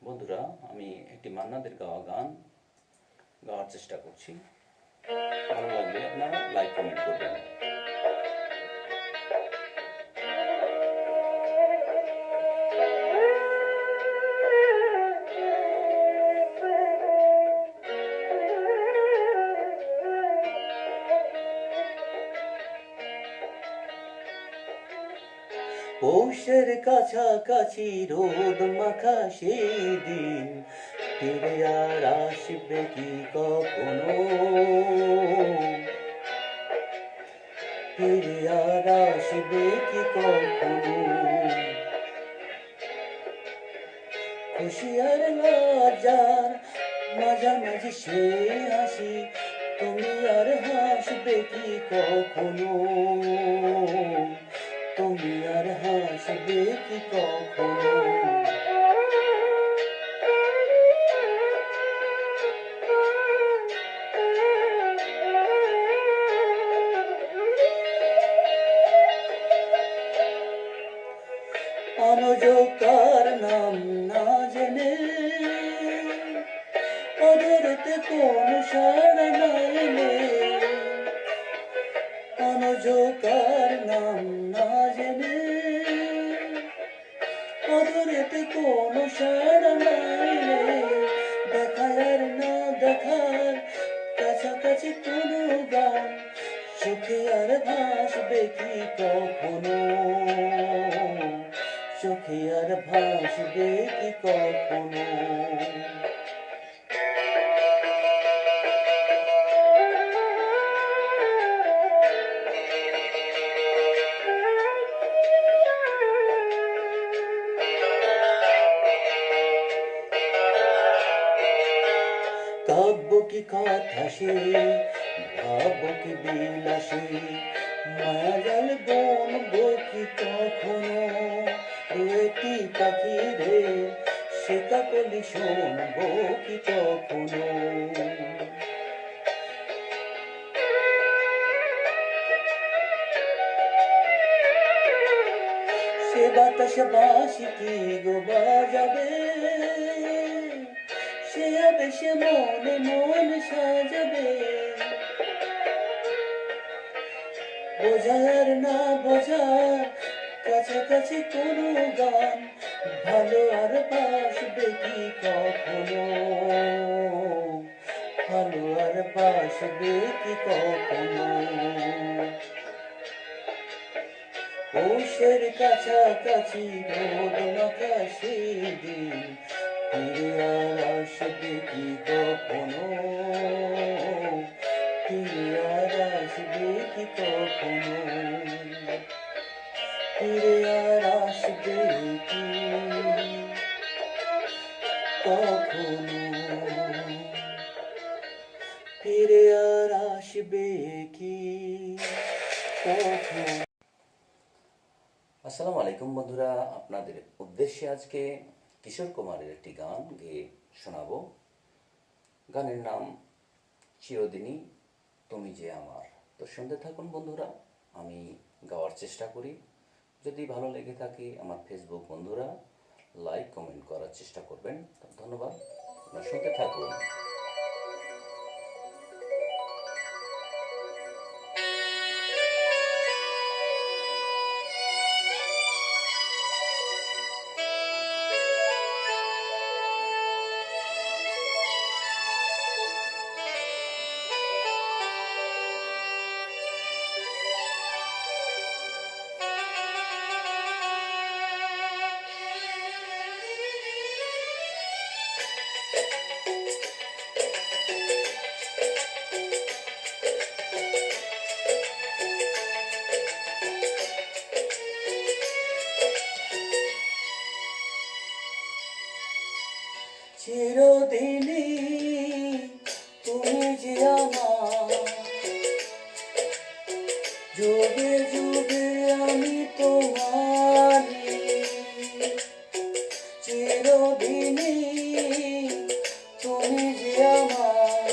বন্ধুরা, আমি একটি মান্নাদের গাওয়া গান গাওয়ার চেষ্টা করছি। ভালো লাগলে আপনারা লাইক কমেন্ট করবেন। পৌষের কাছাকাছি রোদ মাখা সেই দিন ফিরে আর আসবে কি কখনো, ফিরে আর আসবে কি কখনো। খুশি আর লজ্জার মাঝামাঝি সেই হাসি, তুমি আর হাসবে কি কখনো, তুমি আর হাসবে কি কখনো। অনযোকার নাম না জেনে ওদেরতে কোন সাড়া নাইলে, অনযোকার নাম না জেনে ওদেরতে কোন সাড়া নাইলে, দেখার না দেখার কাছাকাছি কোনো গান চোখে আর ভাসবে কি কখনো, চোখে আর ভাসবে কি কখনো। কাব্য কি কথা সে, ভাব কি বিলাসী, মায়াজাল বনবো কি কখনো, দুটি পাখি রে সে কাকলি শুনবো কি কখনো। সে বাতাস বাসি কি গো বাজাবে, সে হবে সে মনে মনে সাজাবে, বোঝার না বোঝার কাছাকাছি কোনো গান ভালো আর বাসবে কি কখনো, ভালো আর বাসবে কি কখনো। পৌষের কাছাকাছি রোদ মাখা সেই দিন ফিরে আর আসবে কি কখনো, ফিরে আর আসবে কি কখনো, ফিরে আর আসবে কি কখনো, ফিরে আর আসবে কি কখনো। আসসালামু আলাইকুম বন্ধুরা, আপনাদের উদ্দেশ্যে আজকে কিশোর কুমারের একটি গান গেয়ে শোনাবো। গানের নাম চিরদিনই তুমি যে আমার। তো শুনতে থাকুন বন্ধুরা, আমি গাওয়ার চেষ্টা করি। যদি ভালো লেগে থাকে আমার ফেসবুক বন্ধুরা লাইক কমেন্ট করার চেষ্টা করবেন। ধন্যবাদ, শুনতে থাকুন। চিরদিনই তুমি যে আমার, যুগে যুগে আমি তোমারি, চিরদিনই তুমি যে আমার,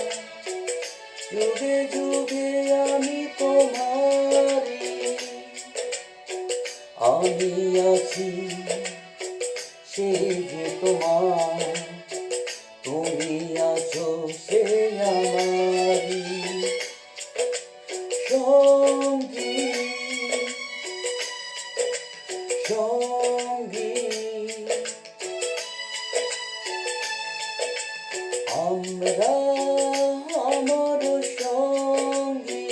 যুগে যুগে আমি তোমারি। আমি আছি সেই যে তোমার আমরা আমার সঙ্গী।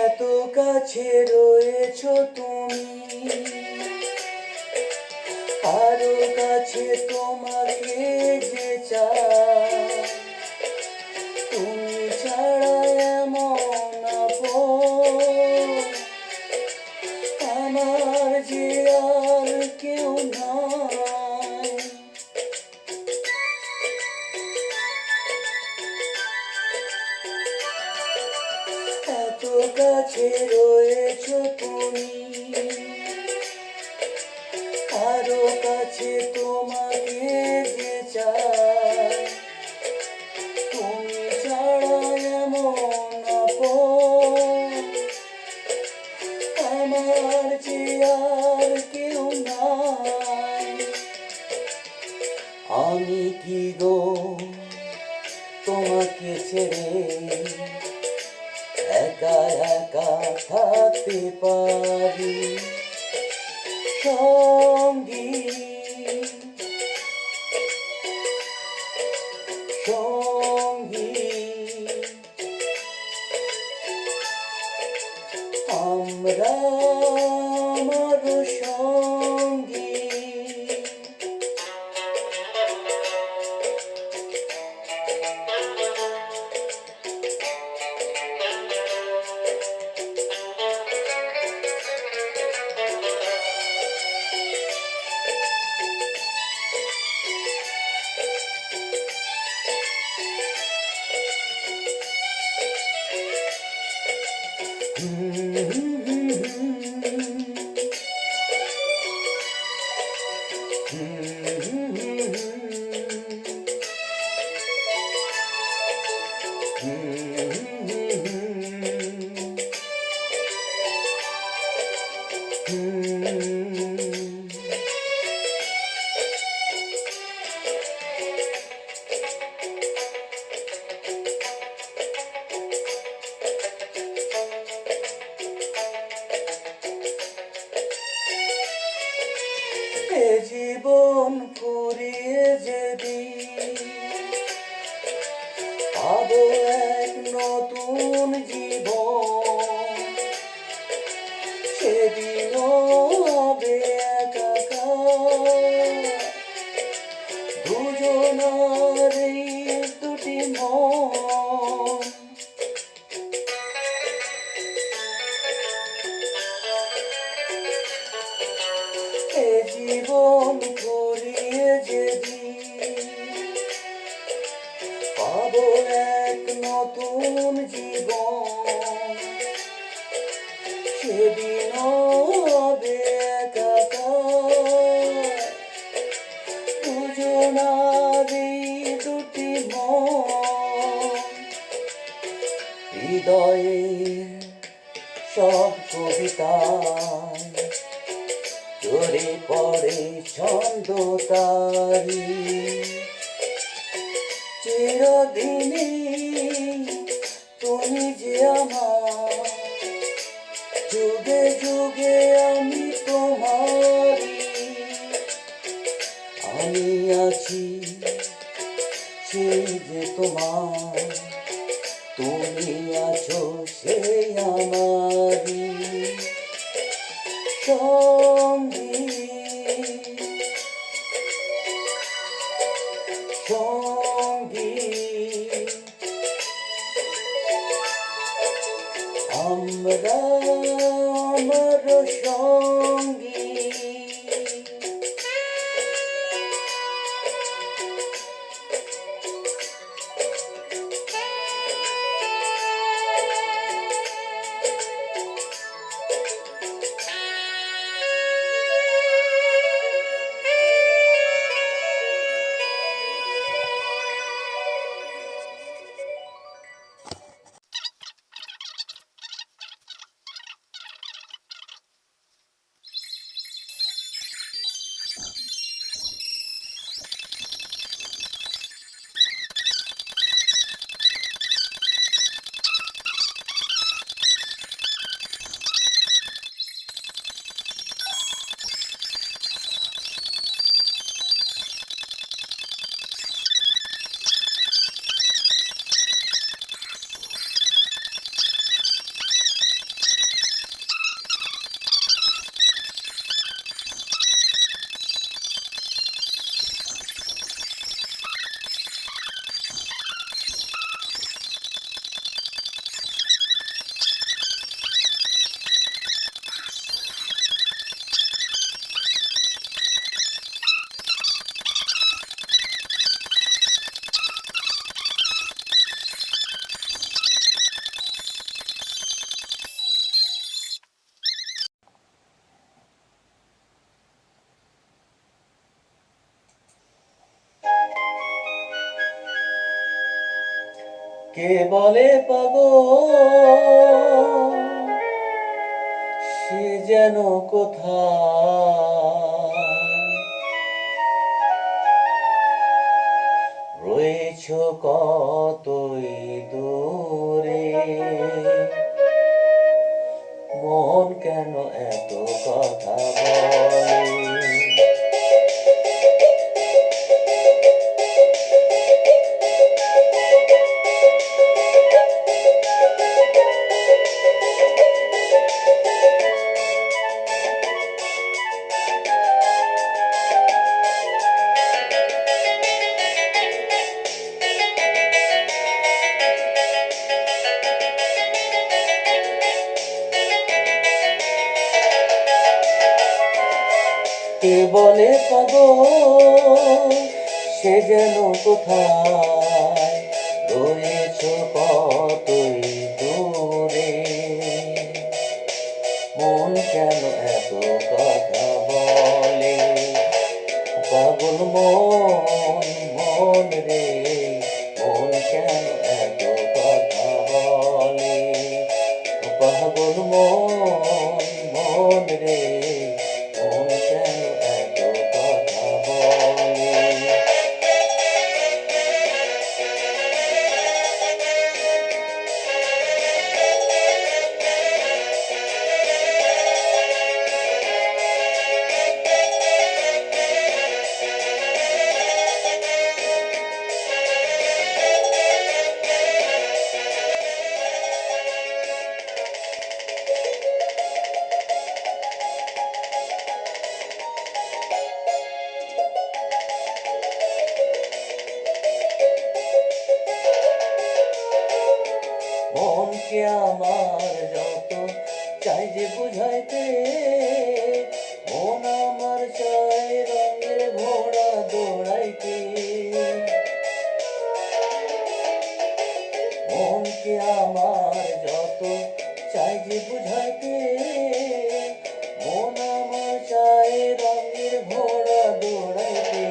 এত কাছে রয়েছো তুমি, আরো কাছে তোমাকে যে চাই, তুমি ছাড়া এমন আপন আমার যে আর কেউ নাই। এত কাছে রয়েছো তুমি, আরো কাছে তোমাকে যে চাই, তুমি ছাড়া এমন আপন আমার যে আর কেউ নাই। আমি কি গো তোমাকে ছেড়ে একা একা থাকতে পারি? সঙ্গী সঙ্গী আমরা আমার সঙ্গী। এ জীবন ফুরিয়ে যেদিন পাবো এক নতুন জীবন, সেদিনও হবে একাকার দুজনার এই দুটি মন। এ জীবন ফুরিয়ে যেদিন পাবো এক নতুন জীবন, সেদিনও হবে একাকার দুজনার এই দুটি মন। হৃদয়ের সব কবিতায় ঝরে পড়ে ছন্দ তারি, চিরদিনই তুমি যে আমার, যুগে যুগে আমি তোমারি। আমি আছি সেই যে তোমার, তুমি আছো সেই আমারি। সঙ্গী সঙ্গী আমরা আমার সঙ্গী কে বলে পাগল সে যেন কোথায় রয়েছ কতই দূরে মন কেন এত কথা বলে কে বলে পাগল সে যেন কোথায় রয়েছ কতই দূরে মন কেন এত কথা বলে পাগল মন রে মন কেন এত কথা বলে পাগল মন রে মন কেন এত কথা বলে মনকে আমার যত চাই যে বুঝাইতে মন আমার চাই রঙের ঘোড়া দৌড়াইতে মনকে আমার যত চাই যে বুঝাইতে মন আমার চাই রঙের ঘোড়া দৌড়াইতে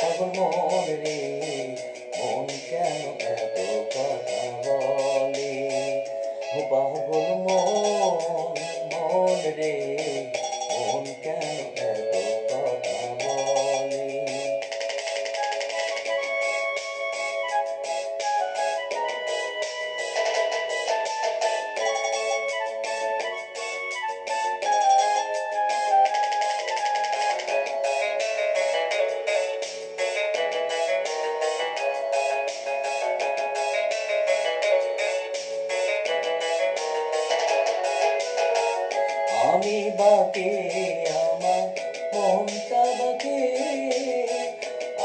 পাগল মন রে মন কেন এত কথা বলে পাগল মন রে মন কেন এত কথা বলে আমি বাকে আমার মনটা বাকে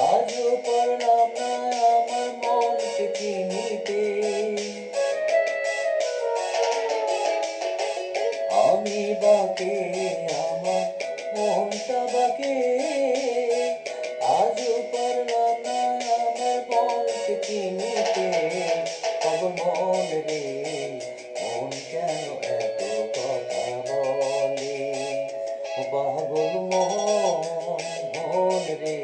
আজও পারলাম না আমার মনকে চিনিতে আমি বাকে আমার মনটা বাকে, আজও পারলাম না আমার মনকে চিনিতে। পাগল মন রে, মন কেন এত কথা বলে? পাগল মন রে,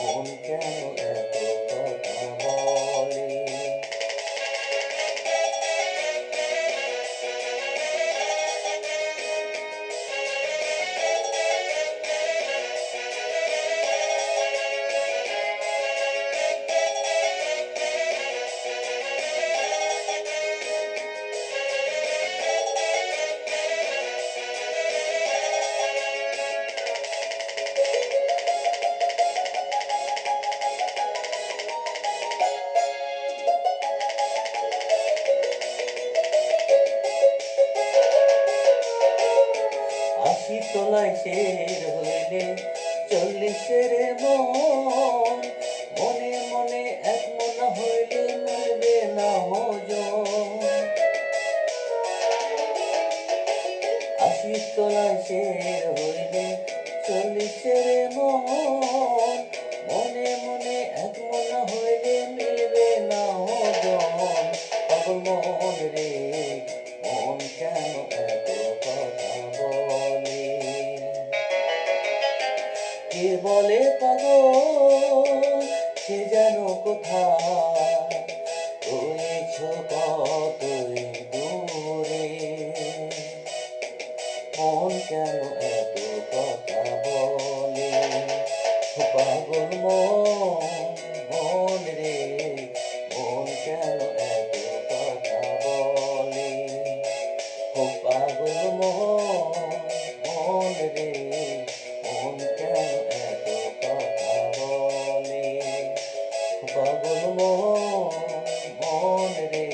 মন কেন এত কথা বলে? আশি তলায় শের হইলে 40-এর মন, মনে মনে এক মন হইলে মিলবে না ওজন। 80 তলায় শের হইলে 40-এর মন, মনে মনে এক মন হইলে মিলবে না ওজন। পাগল মন রে, মন কেন এত কথা বলে? কে বলে পাগল, সে যেন কোথায় রয়েছ কতই দূরে। মন কেন এত কথা বলে? পাগল মন রে, মন কেন এত কথা বলে? পাগল মন রে, মন কেন এত কথা বলে? পাগল মন রে,